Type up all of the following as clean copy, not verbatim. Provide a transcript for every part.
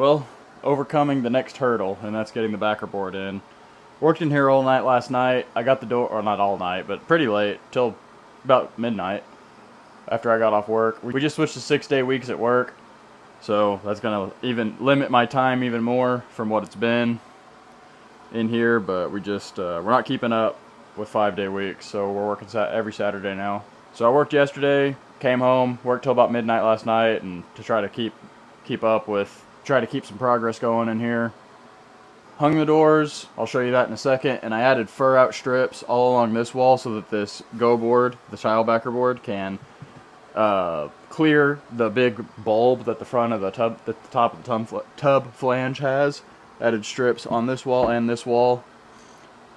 Well, overcoming the next hurdle, and that's getting the backer board in. Worked in here all night last night. I got the door, or not all night, but pretty late, till about midnight after I got off work. We just switched to 6-day weeks at work, so that's going to even limit my time even more from what it's been in here, but we're not keeping up with 5-day weeks, so we're working every Saturday now. So I worked yesterday, came home, worked till about midnight last night, and to try to keep some progress going in here. Hung the doors, I'll show you that in a second, and I added fur out strips all along this wall so that this go board, the tile backer board, can clear the big bulb that the front of the tub, that the top of the tub flange has. Added strips on this wall and this wall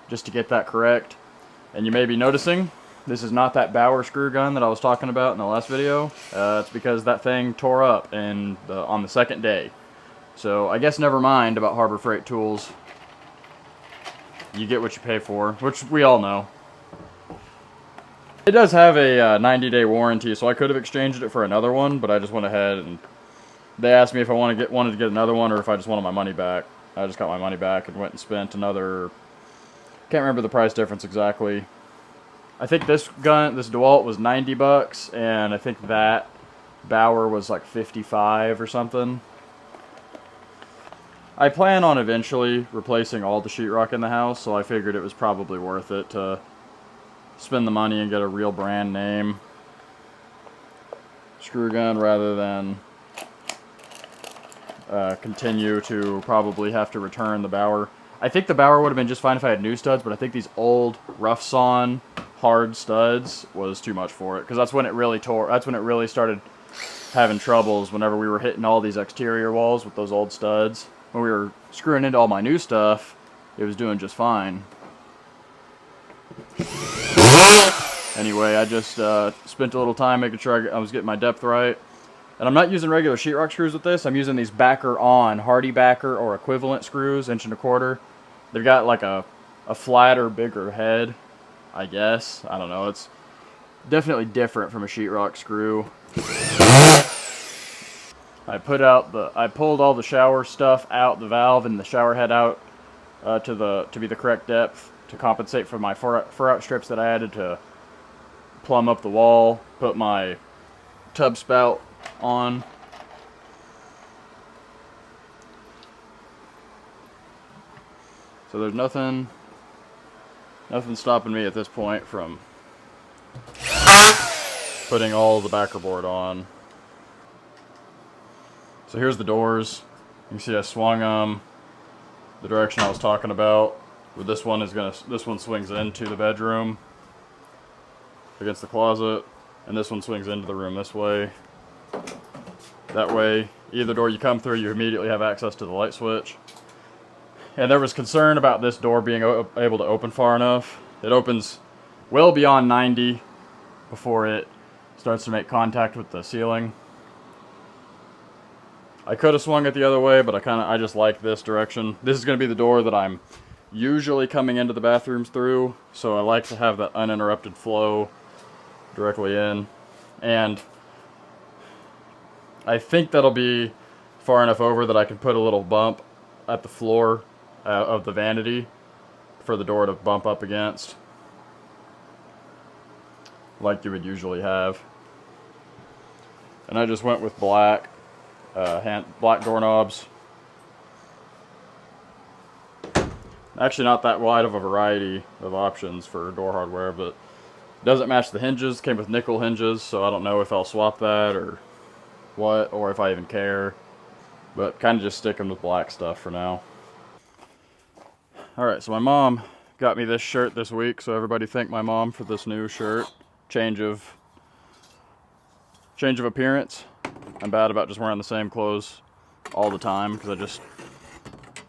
just to get that correct. And you may be noticing this is not that Bauer screw gun that I was talking about in the last video. It's because that thing tore up on the second day. So I guess never mind about Harbor Freight tools. You get what you pay for, which we all know. It does have a 90-day warranty, so I could have exchanged it for another one, but I just went ahead and they asked me if I wanted to get another one or if I just wanted my money back. I just got my money back and went and spent another, can't remember the price difference exactly. I think this DeWalt was 90 bucks, and I think that Bauer was like 55 or something. I plan on eventually replacing all the sheetrock in the house, so I figured it was probably worth it to spend the money and get a real brand name screw gun rather than continue to probably have to return the Bauer. I think the Bauer would have been just fine if I had new studs, but I think these old rough sawn hard studs was too much for it, because that's when it really tore. That's when it really started having troubles, whenever we were hitting all these exterior walls with those old studs. When we were screwing into all my new stuff, it was doing just fine. Anyway, I just spent a little time making sure I was getting my depth right. And I'm not using regular sheetrock screws with this. I'm using these backer on Hardy backer or equivalent screws, 1.25 inch. They've got like a flatter, bigger head, I guess. I don't know. It's definitely different from a sheetrock screw. I pulled all the shower stuff out, the valve and the shower head out to be the correct depth to compensate for my fur out strips that I added to plumb up the wall. Put my tub spout on. So there's nothing stopping me at this point from putting all the backer board on. So here's the doors. You can see I swung them the direction I was talking about. But this one swings into the bedroom against the closet, and this one swings into the room this way. That way, either door you come through, you immediately have access to the light switch. And there was concern about this door being able to open far enough. It opens well beyond 90 before it starts to make contact with the ceiling. I could have swung it the other way, but I just like this direction. This is going to be the door that I'm usually coming into the bathrooms through, so I like to have that uninterrupted flow directly in. And I think that'll be far enough over that I can put a little bump at the floor of the vanity for the door to bump up against, like you would usually have. And I just went with black doorknobs. Actually, not that wide of a variety of options for door hardware, but it doesn't match the hinges. Came with nickel hinges, so I don't know if I'll swap that or what, or if I even care. But kind of just sticking with black stuff for now. Alright, so my mom got me this shirt this week, so everybody thank my mom for this new shirt. Change of appearance. I'm bad about just wearing the same clothes all the time, because I just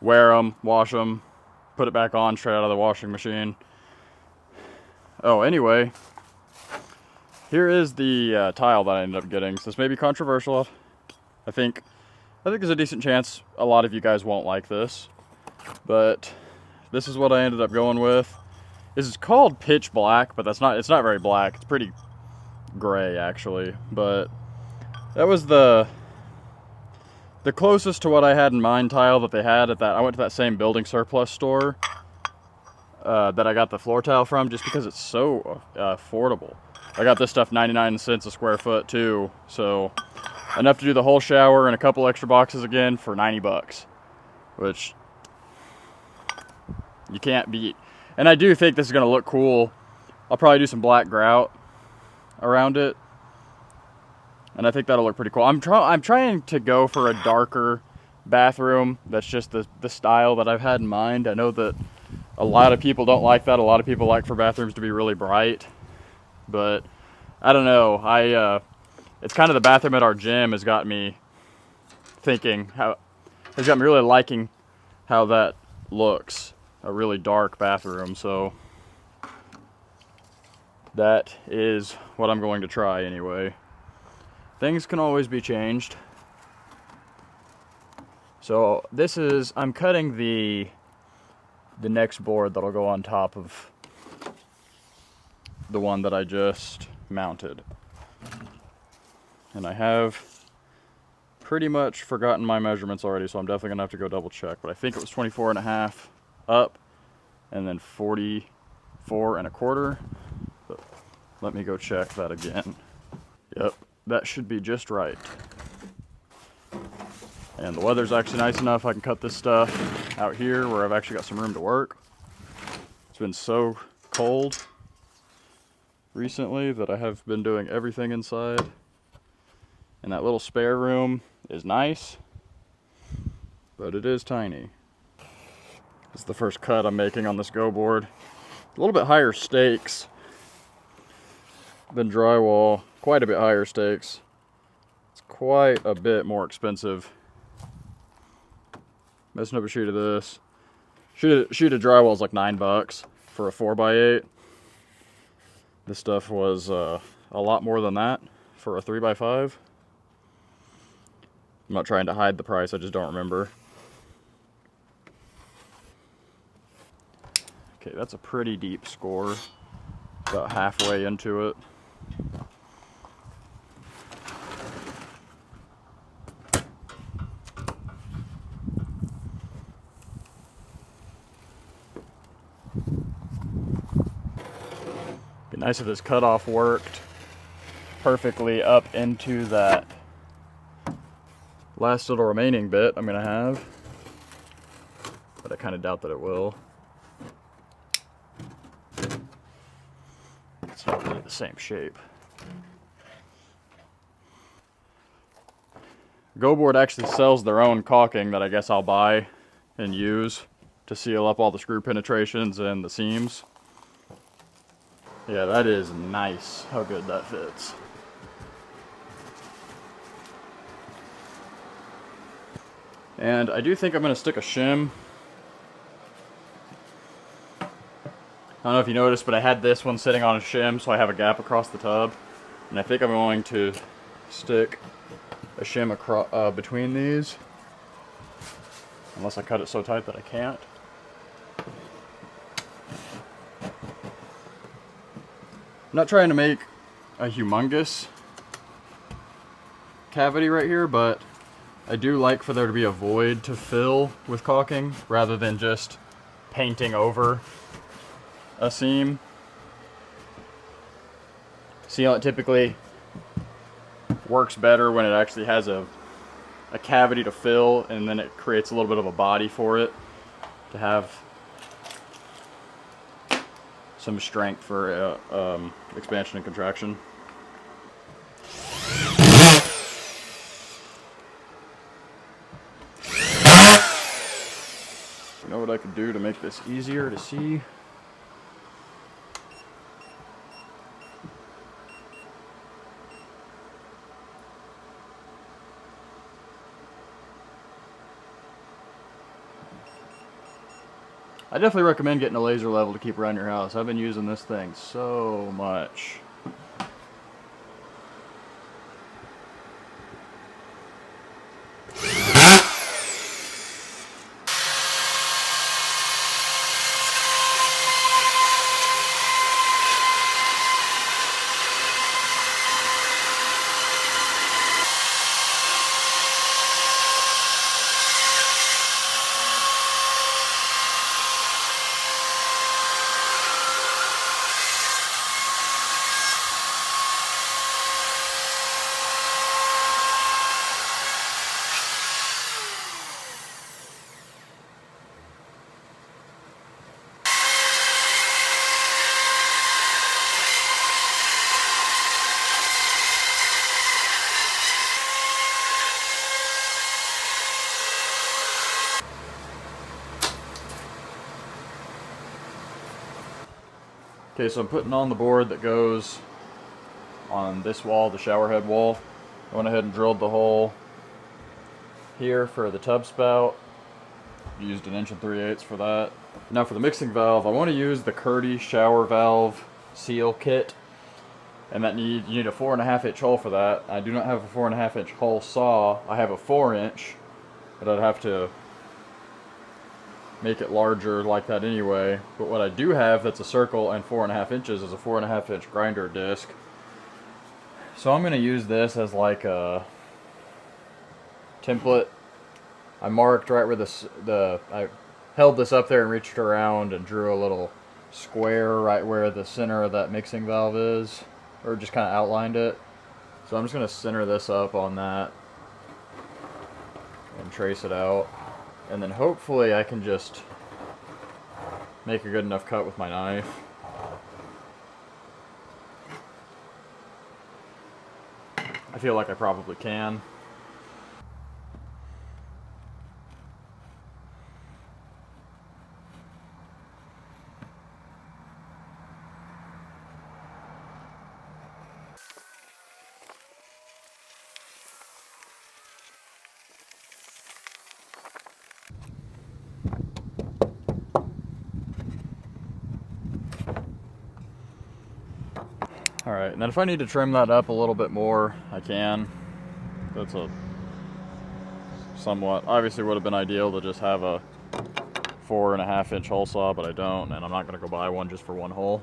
wear them, wash them, put it back on straight out of the washing machine. Oh, anyway, here is the tile that I ended up getting. So this may be controversial. I think there's a decent chance a lot of you guys won't like this, but this is what I ended up going with. This is called pitch black, but it's not very black. It's pretty gray actually, but that was the the closest to what I had in mind tile that they had at that, I went to that same building surplus store that I got the floor tile from, just because it's so affordable. I got this stuff 99 cents a square foot too, so enough to do the whole shower and a couple extra boxes again for 90 bucks, which you can't beat. And I do think this is gonna look cool. I'll probably do some black grout around it, and I think that'll look pretty cool. I'm trying to go for a darker bathroom. That's just the style that I've had in mind. I know that a lot of people don't like that. A lot of people like for bathrooms to be really bright, but I don't know. It's kind of the bathroom at our gym has got me thinking has got me really liking how that looks. A really dark bathroom, so that is what I'm going to try anyway. Things can always be changed. So I'm cutting the next board that'll go on top of the one that I just mounted. And I have pretty much forgotten my measurements already, so I'm definitely gonna have to go double check, but I think it was 24.5 up and then 44.25. But let me go check that again. Yep, that should be just right. And the weather's actually nice enough I can cut this stuff out here where I've actually got some room to work. It's been so cold recently that I have been doing everything inside. And that little spare room is nice, but it is tiny. This is the first cut I'm making on this go board. A little bit higher stakes than drywall, quite a bit higher stakes. It's quite a bit more expensive. Messing up a sheet of this. Sheet of drywall is like $9 for a 4x8. This stuff was a lot more than that for a 3x5. I'm not trying to hide the price, I just don't remember. Okay, that's a pretty deep score. About halfway into it. Be nice if this cutoff worked perfectly up into that last little remaining bit I'm gonna have, but I kind of doubt that it will. It's not really the same shape. GoBoard actually sells their own caulking that I guess I'll buy and use to seal up all the screw penetrations and the seams. Yeah, that is nice how good that fits. And I do think I'm going to stick a shim. I don't know if you noticed, but I had this one sitting on a shim, so I have a gap across the tub. And I think I'm going to stick a shim across between these, unless I cut it so tight that I can't. I'm not trying to make a humongous cavity right here, but I do like for there to be a void to fill with caulking rather than just painting over a seam. Sealant typically works better when it actually has a cavity to fill, and then it creates a little bit of a body for it to have some strength for expansion and contraction. You know what I could do to make this easier to see? I definitely recommend getting a laser level to keep around your house. I've been using this thing so much. Okay, so I'm putting on the board that goes on this wall, the shower head wall. I went ahead and drilled the hole here for the tub spout. Used 1 3/8" for that. Now for the mixing valve, I want to use the Curdy shower valve seal kit, and you need a 4.5" hole for that. I do not have a 4.5" hole saw. I have a 4", but I'd have to make it larger like that anyway. But what I do have that's a circle and 4.5 inches is a 4.5" grinder disc. So I'm going to use this as like a template. I marked right where I held this up there and reached around and drew a little square right where the center of that mixing valve is, or just kind of outlined it. So I'm just going to center this up on that and trace it out, and then hopefully I can just make a good enough cut with my knife. I feel like I probably can. Alright, and then if I need to trim that up a little bit more, I can. That's a somewhat, obviously would have been ideal to just have a 4.5" hole saw, but I don't, and I'm not going to go buy one just for one hole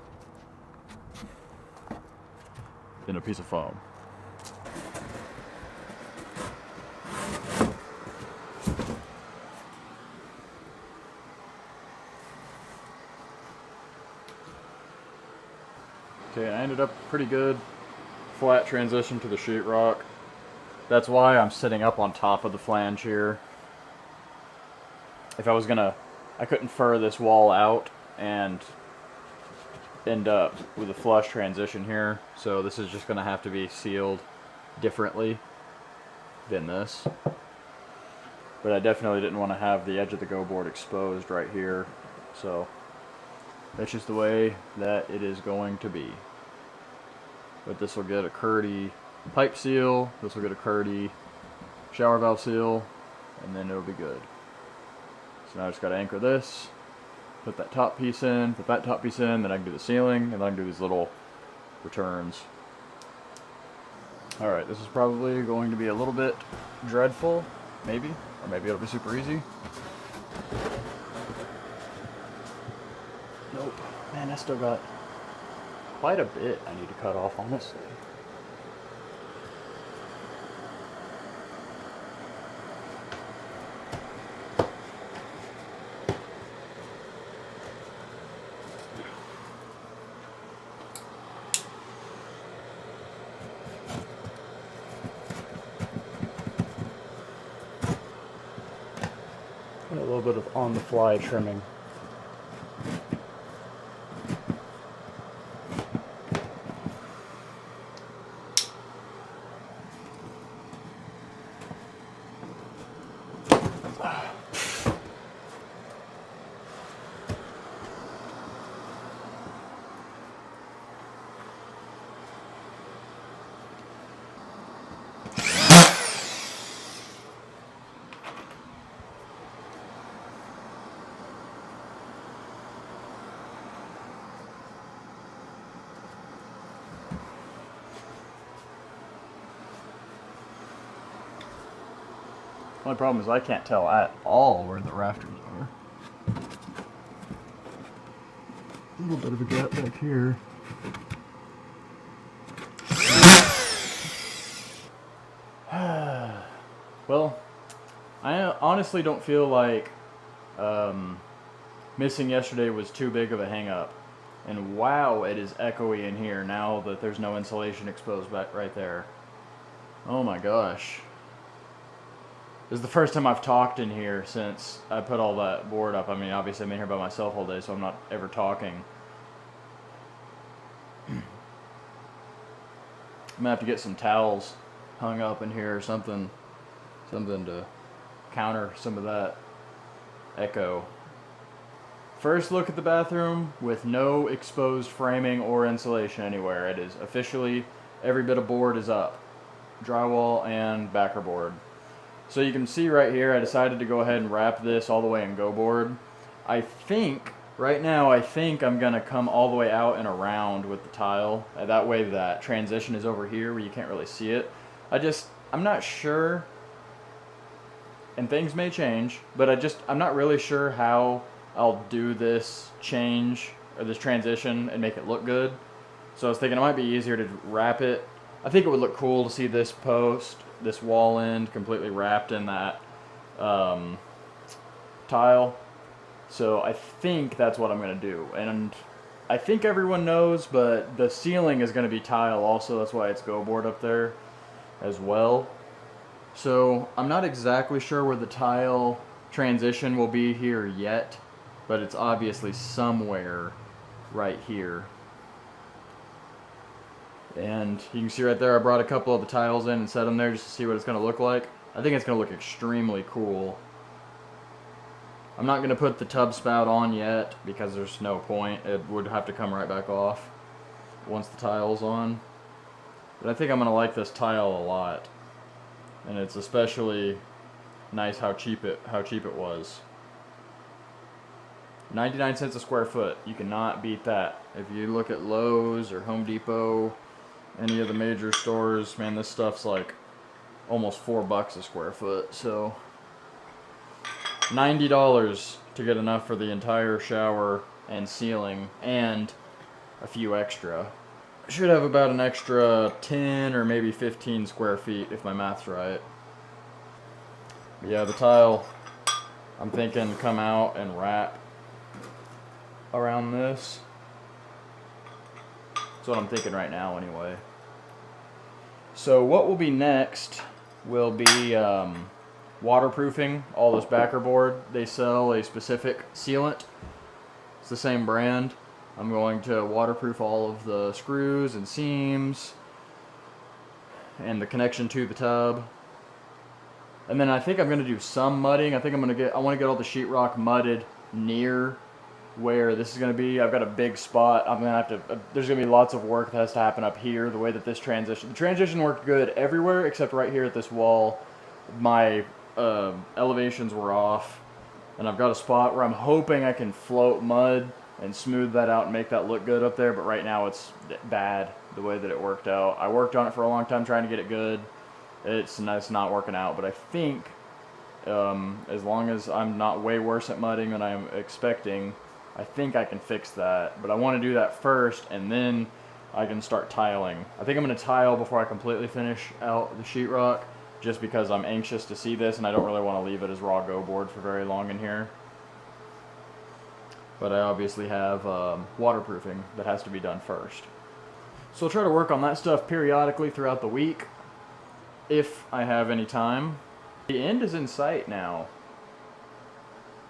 in a piece of foam. Okay, I ended up pretty good flat transition to the sheetrock. That's why I'm sitting up on top of the flange here. If I was gonna, I couldn't fur this wall out and end up with a flush transition here, so this is just gonna have to be sealed differently than this. But I definitely didn't want to have the edge of the go board exposed right here, so that's just the way that it is going to be. But this will get a Curdy pipe seal, this will get a Curdy shower valve seal, and then it'll be good. So now I just got to anchor this, put that top piece in, put that top piece in, then I can do the ceiling, and then I can do these little returns. Alright, this is probably going to be a little bit dreadful, maybe, or maybe it'll be super easy. Nope. Man, I still got quite a bit I need to cut off, honestly. And a little bit of on-the-fly trimming. Only problem is I can't tell at all where the rafters are. A little bit of a gap back here. Well, I honestly don't feel like missing yesterday was too big of a hang up. And wow, it is echoey in here now that there's no insulation exposed back right there. Oh my gosh. This is the first time I've talked in here since I put all that board up. I mean, obviously I'm in here by myself all day, so I'm not ever talking. I'm gonna have to get some towels hung up in here or something to counter some of that echo First look at the bathroom with no exposed framing or insulation anywhere. It is officially, every bit of board is up. Drywall and backer board. So you can see right here, I decided to go ahead and wrap this all the way in go board. I think, right now, I think I'm gonna come all the way out and around with the tile. That way that transition is over here where you can't really see it. I'm not sure, and things may change, but I'm not really sure how I'll do this change, or this transition, and make it look good. So I was thinking it might be easier to wrap it. I think it would look cool to see this post, this wall end, completely wrapped in that tile. So I think that's what I'm going to do. And I think everyone knows, but the ceiling is going to be tile also. That's why it's go board up there as well. So I'm not exactly sure where the tile transition will be here yet, but it's obviously somewhere right here. And you can see right there, I brought a couple of the tiles in and set them there just to see what it's going to look like. I think it's going to look extremely cool. I'm not going to put the tub spout on yet because there's no point. It would have to come right back off once the tile's on. But I think I'm going to like this tile a lot. And it's especially nice how cheap it was. 99 cents a square foot. You cannot beat that. If you look at Lowe's or Home Depot, any of the major stores, man, this stuff's like almost $4 a square foot. So $90 to get enough for the entire shower and ceiling and a few extra. I should have about an extra 10 or maybe 15 square feet if my math's right. But yeah, the tile, I'm thinking come out and wrap around this. That's what I'm thinking right now anyway. So what will be next will be waterproofing all this backer board. They sell a specific sealant. It's the same brand. I'm going to waterproof all of the screws and seams and the connection to the tub. And then I think I'm going to do some mudding. I want to get all the sheetrock mudded near where this is going to be. I've got a big spot. There's going to be lots of work that has to happen up here. The way that the transition worked good everywhere except right here at this wall. My elevations were off, and I've got a spot where I'm hoping I can float mud and smooth that out and make that look good up there, but right now it's bad the way that it worked out. I worked on it for a long time trying to get it good. It's not working out, but I think as long as I'm not way worse at mudding than I'm expecting, I think I can fix that. But I want to do that first, and then I can start tiling. I think I'm going to tile before I completely finish out the sheetrock, just because I'm anxious to see this, and I don't really want to leave it as raw go board for very long in here. But I obviously have waterproofing that has to be done first. So I'll try to work on that stuff periodically throughout the week, if I have any time. The end is in sight now.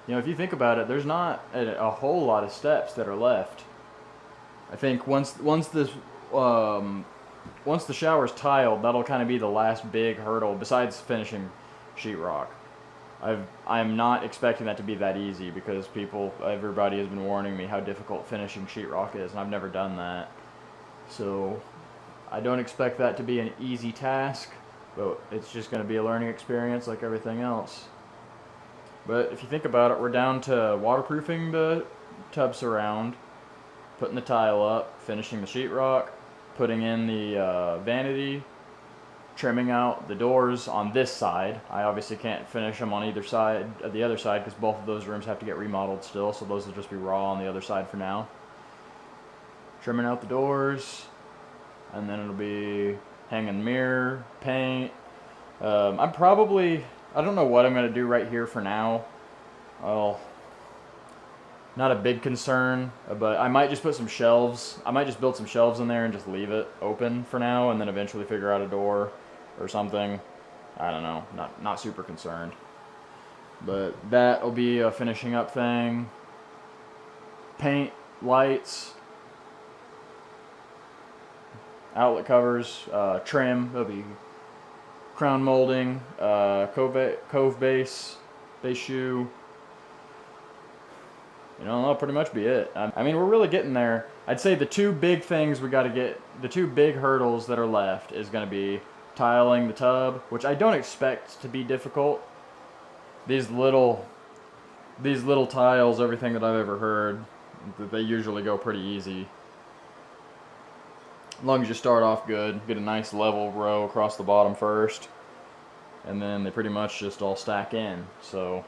You know, if you think about it, there's not a whole lot of steps that are left. I think once the shower's tiled, that'll kind of be the last big hurdle besides finishing sheetrock. I'm not expecting that to be that easy because everybody has been warning me how difficult finishing sheetrock is, and I've never done that. So I don't expect that to be an easy task, but it's just going to be a learning experience like everything else. But if you think about it, we're down to waterproofing the tub surround, putting the tile up, finishing the sheetrock, putting in the vanity, trimming out the doors on this side. I obviously can't finish them on either side, the other side, because both of those rooms have to get remodeled still, so those will just be raw on the other side for now. Trimming out the doors, and then it'll be hanging mirror, paint. I don't know what I'm going to do right here for now. Well, not a big concern, but I might just put some shelves. I might just build some shelves in there and just leave it open for now, and then eventually figure out a door or something. I don't know. Not super concerned. But that will be a finishing up thing. Paint, lights, outlet covers, trim. There'll be crown molding, cove base shoe. you know, that'll pretty much be it. I mean, we're really getting there. I'd say the two big things we got to get, the two big hurdles that are left is going to be tiling the tub, which I don't expect to be difficult. These little tiles, everything that I've ever heard, they usually go pretty easy. As long as you start off good, get a nice level row across the bottom first, and then they pretty much just all stack in. So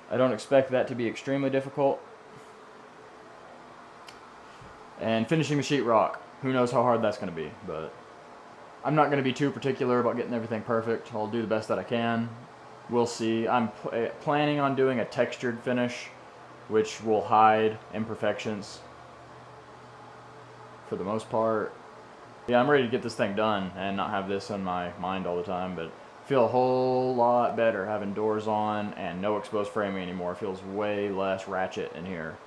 I don't expect that to be extremely difficult. And finishing the sheetrock, who knows how hard that's going to be, but I'm not going to be too particular about getting everything perfect. I'll do the best that I can. We'll see. I'm planning on doing a textured finish, which will hide imperfections for the most part. Yeah, I'm ready to get this thing done and not have this on my mind all the time, but I feel a whole lot better having doors on and no exposed framing anymore. It feels way less ratchet in here.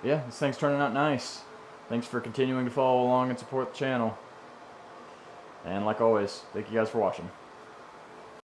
Yeah, this thing's turning out nice. Thanks for continuing to follow along and support the channel. And like always, thank you guys for watching.